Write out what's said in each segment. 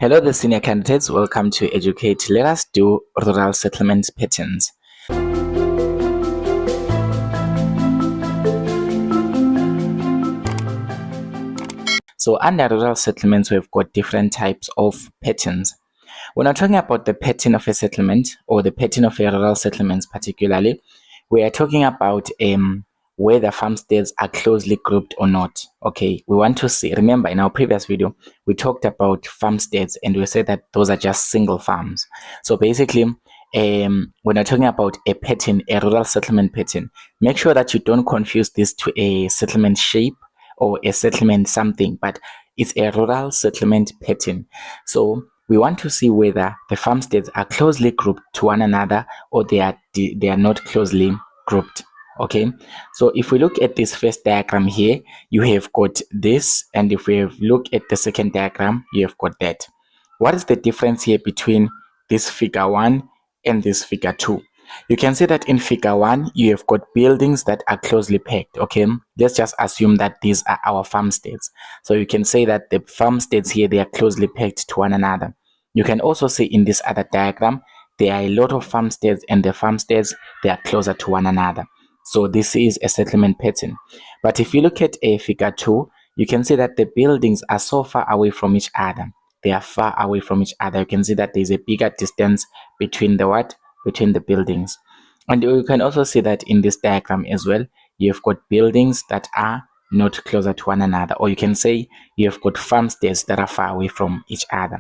Hello, the senior candidates. Welcome to Educate. Let us do rural settlement patterns. So under rural settlements, we've got different types of patterns. When I'm talking about the pattern of a settlement or the pattern of a rural settlement particularly, we are talking about whether farmsteads are closely grouped or not. Okay, we want to see, remember in our previous video, we talked about farmsteads and we said that those are just single farms. So basically, when you're talking about a pattern, a rural settlement pattern, make sure that you don't confuse this to a settlement shape or a settlement something, but it's a rural settlement pattern. So we want to see whether the farmsteads are closely grouped to one another or they are not closely grouped. Okay, so if we look at this first diagram here, you have got this, and if we look at the second diagram, you have got that. What is the difference here between this figure 1 and this figure 2? You can see that in figure 1, you have got buildings that are closely packed. Okay, let's just assume that these are our farmsteads. So you can say that the farmsteads here, they are closely packed to one another. You can also see in this other diagram, there are a lot of farmsteads, and the farmsteads, they are closer to one another. So this is a settlement pattern. But if you look at a figure 2, you can see that the buildings are so far away from each other. They are far away from each other. You can see that there's a bigger distance between the what? Between the buildings. And you can also see that in this diagram as well, you've got buildings that are not closer to one another, or you can say you've got farmsteads that are far away from each other.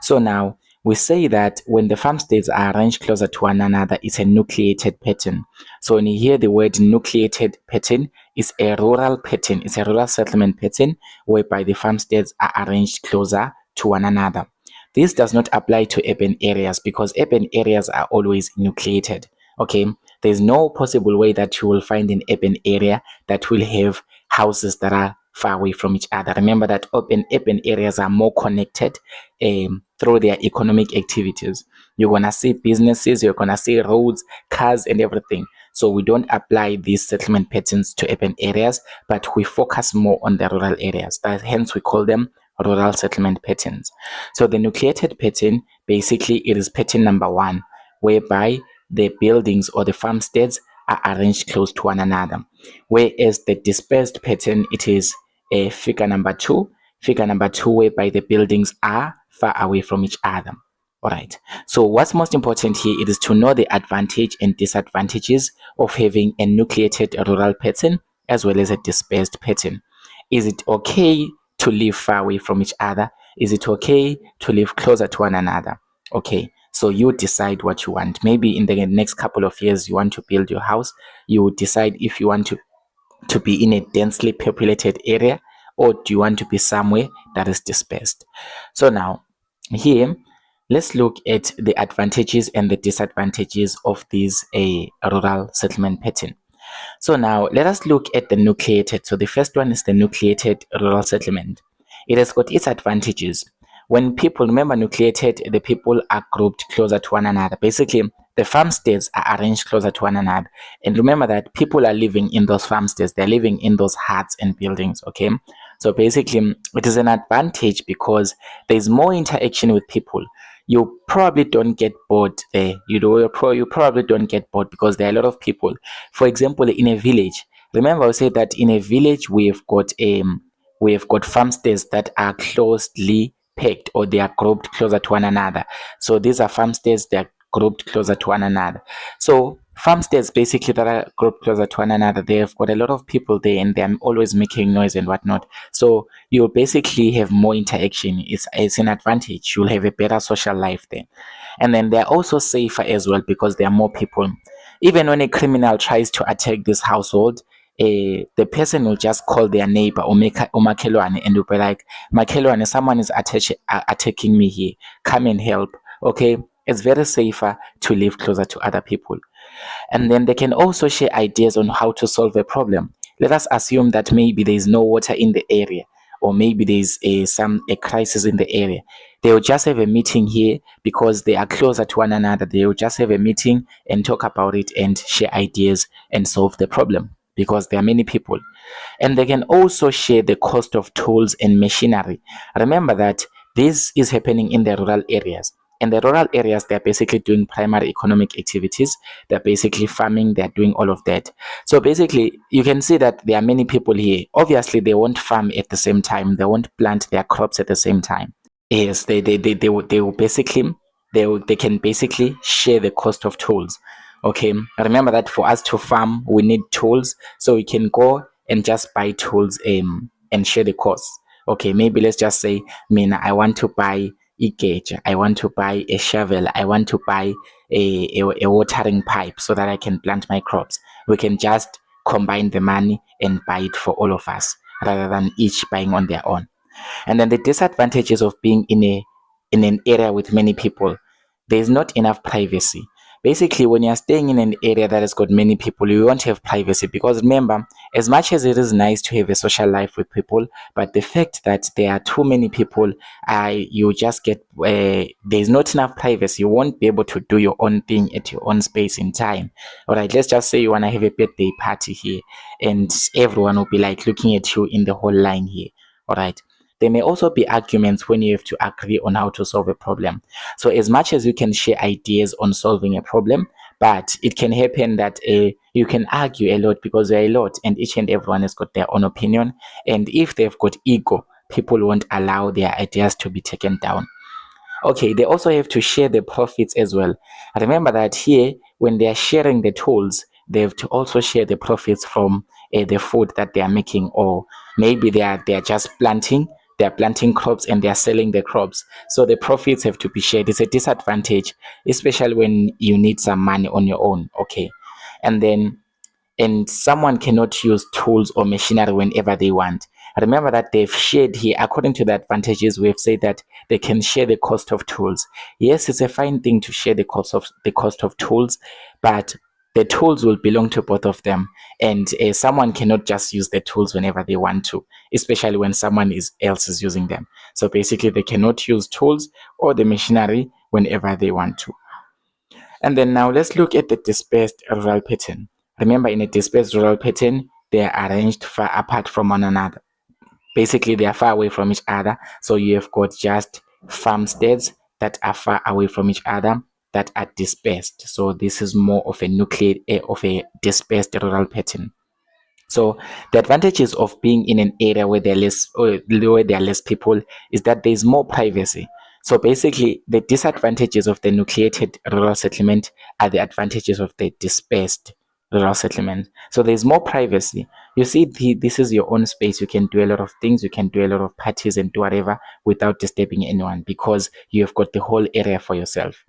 So now we say that when the farmsteads are arranged closer to one another, it's a nucleated pattern. So when you hear the word nucleated pattern, it's a rural pattern, it's a rural settlement pattern whereby the farmsteads are arranged closer to one another. This does not apply to urban areas because urban areas are always nucleated. Okay, there's no possible way that you will find an urban area that will have houses that are far away from each other. Remember that urban areas are more connected through their economic activities. You're gonna see businesses, you're gonna see roads, cars, and everything. So we don't apply these settlement patterns to urban areas, but we focus more on the rural areas. Hence, we call them rural settlement patterns. So the nucleated pattern, basically, it is pattern number 1, whereby the buildings or the farmsteads are arranged close to one another. Whereas the dispersed pattern, it is a figure number 2. Figure number 2, whereby the buildings are far away from each other. All right. So what's most important here, it is to know the advantage and disadvantages of having a nucleated rural pattern as well as a dispersed pattern. Is it okay to live far away from each other? Is it okay to live closer to one another? Okay, so you decide what you want. Maybe in the next couple of years, you want to build your house. You decide if you want to be in a densely populated area, or do you want to be somewhere that is dispersed. So now here, let's look at the advantages and the disadvantages of this rural settlement pattern. So now let us look at the nucleated. So the first one is the nucleated rural settlement. It has got its advantages. When people, remember nucleated, the people are grouped closer to one another. Basically, the farmsteads are arranged closer to one another. And remember that people are living in those farmsteads. They're living in those huts and buildings, okay? So basically, it is an advantage because there's more interaction with people. You probably don't get bored there. You probably don't get bored because there are a lot of people. For example, in a village, remember I said that in a village we've got farmsteads that are closely packed, or they are grouped closer to one another. So these are farmsteads that are grouped closer to one another. So farmsteads basically that are grouped closer to one another, they've got a lot of people there and they're always making noise and whatnot. So you'll basically have more interaction. It's an advantage. You'll have a better social life there. And then they're also safer as well because there are more people. Even when a criminal tries to attack this household, the person will just call their neighbor or makelwane and will be like, makelwane, someone is attacking me here. Come and help. Okay, it's very safer to live closer to other people. And then they can also share ideas on how to solve a problem. Let us assume that maybe there is no water in the area, or maybe there is a crisis in the area. They will just have a meeting here because they are closer to one another. They will just have a meeting and talk about it and share ideas and solve the problem because there are many people. And they can also share the cost of tools and machinery. Remember that This is happening in the rural areas. In the rural areas, they're basically doing primary economic activities. They're basically farming. They're doing all of that. So basically, you can see that there are many people here. Obviously, they won't farm at the same time. They won't plant their crops at the same time. Yes, they will basically they can basically share the cost of tools. Okay, remember that for us to farm, we need tools, so we can go and just buy tools and share the costs. Okay, maybe let's just say, Mina, I want to buy a gauge, I want to buy a shovel, I want to buy a watering pipe so that I can plant my crops. We can just combine the money and buy it for all of us rather than each buying on their own. And then the disadvantages of being in an area with many people, there is not enough privacy. Basically, when you're staying in an area that has got many people, you won't have privacy because remember, as much as it is nice to have a social life with people, but the fact that there are too many people, you just get there's not enough privacy. You won't be able to do your own thing at your own space in time. All right, let's just say you want to have a birthday party here, and everyone will be like looking at you in the whole line here. All right, there may also be arguments when you have to agree on how to solve a problem. So as much as you can share ideas on solving a problem, but it can happen that you can argue a lot because there are a lot and each and everyone has got their own opinion. And if they've got ego, people won't allow their ideas to be taken down. Okay, they also have to share the profits as well. Remember that here, when they are sharing the tools, they have to also share the profits from the food that they are making, or maybe they are just planting. They are planting crops and they are selling the crops. So the profits have to be shared. It's a disadvantage, especially when you need some money on your own. Okay, and then someone cannot use tools or machinery whenever they want. Remember that they've shared here, according to the advantages, we've said that they can share the cost of tools. Yes, it's a fine thing to share the cost of tools, but the tools will belong to both of them, and someone cannot just use the tools whenever they want to, especially when else is using them. So basically, they cannot use tools or the machinery whenever they want to. And then now let's look at the dispersed rural pattern. Remember, in a dispersed rural pattern, they are arranged far apart from one another. Basically, they are far away from each other. So you have got just farmsteads that are far away from each other that are dispersed. So this is more of a nuclear of a dispersed rural pattern. So the advantages of being in an area where there are less people is that there is more privacy. So basically, the disadvantages of the nucleated rural settlement are the advantages of the dispersed rural settlement. So there's more privacy. You see, this is your own space. You can do a lot of things. You can do a lot of parties and do whatever without disturbing anyone because you have got the whole area for yourself.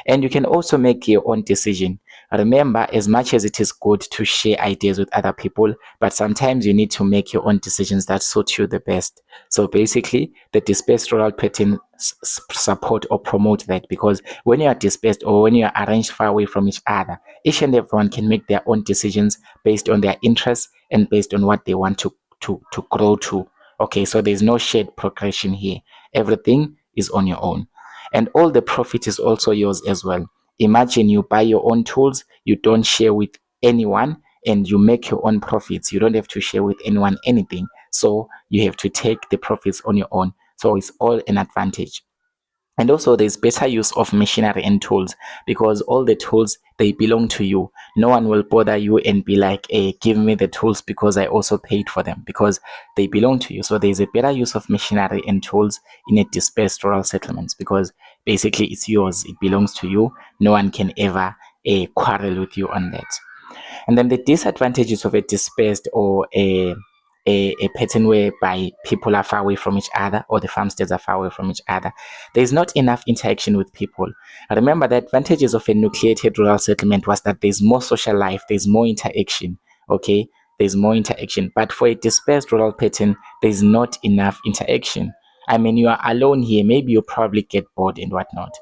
And you can also make your own decision. Remember, as much as it is good to share ideas with other people, but sometimes you need to make your own decisions that suit you the best. So basically, the dispersed rural pattern support or promote that because when you are dispersed or when you are arranged far away from each other, each and everyone can make their own decisions based on their interests and based on what they want to grow to. Okay, so there's no shared progression here. Everything is on your own. And all the profit is also yours as well. Imagine you buy your own tools, you don't share with anyone, and you make your own profits. You don't have to share with anyone anything. So you have to take the profits on your own. So it's all an advantage. And also there's better use of machinery and tools because all the tools, they belong to you. No one will bother you and be like, hey, give me the tools because I also paid for them because they belong to you. So there's a better use of machinery and tools in a dispersed rural settlements because basically it's yours. It belongs to you. No one can ever quarrel with you on that. And then the disadvantages of a dispersed or a pattern whereby people are far away from each other or the farmsteads are far away from each other. There is not enough interaction with people. Remember, the advantages of a nucleated rural settlement was that there's more social life, there's more interaction. Okay, there's more interaction. But for a dispersed rural pattern, there's not enough interaction. I mean, you are alone here. Maybe you probably get bored and whatnot.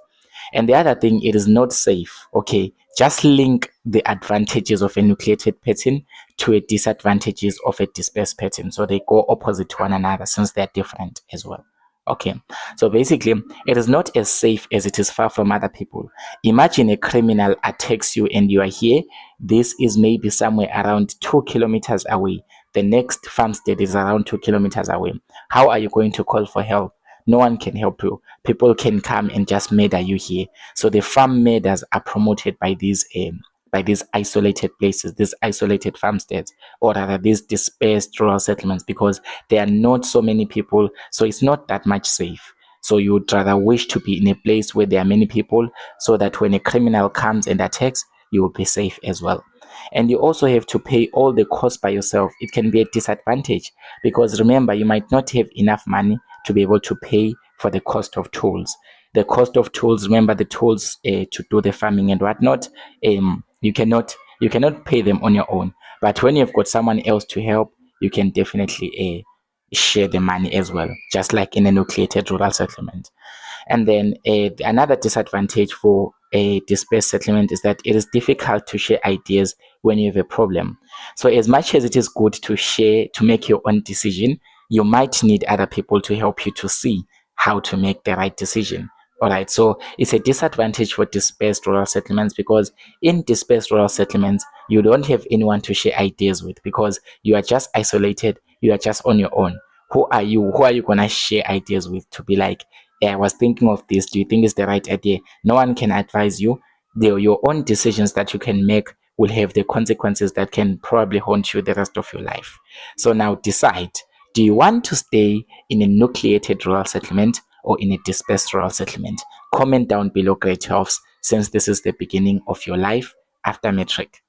And the other thing, it is not safe. Okay, just link the advantages of a nucleated pattern to a disadvantages of a dispersed pattern. So they go opposite to one another since they're different as well. Okay, so basically, it is not as safe as it is far from other people. Imagine a criminal attacks you and you are here. This is maybe somewhere around 2 kilometers away. The next farmstead is around 2 kilometers away. How are you going to call for help? no one can help you. People can come and just murder you here. So the farm murders are promoted by these isolated places, these isolated farmsteads, or rather these dispersed rural settlements, because there are not so many people, so it's not that much safe. So you would rather wish to be in a place where there are many people, so that when a criminal comes and attacks, you will be safe as well. And you also have to pay all the costs by yourself. It can be a disadvantage, because remember, you might not have enough money to be able to pay for the cost of tools. The cost of tools, remember the tools to do the farming and whatnot, you cannot pay them on your own. But when you've got someone else to help, you can definitely share the money as well, just like in a nucleated rural settlement. And then another disadvantage for a dispersed settlement is that it is difficult to share ideas when you have a problem. So as much as it is good to share, to make your own decision, you might need other people to help you to see how to make the right decision. All right, so it's a disadvantage for dispersed rural settlements, because in dispersed rural settlements, you don't have anyone to share ideas with, because you are just isolated, you are just on your own. Who are you? Who are you gonna share ideas with to be like, yeah, I was thinking of this. Do you think it's the right idea? No one can advise you. Your own decisions that you can make will have the consequences that can probably haunt you the rest of your life. So now decide, do you want to stay in a nucleated rural settlement or in a dispersed rural settlement? Comment down below, great helps, since this is the beginning of your life after matric.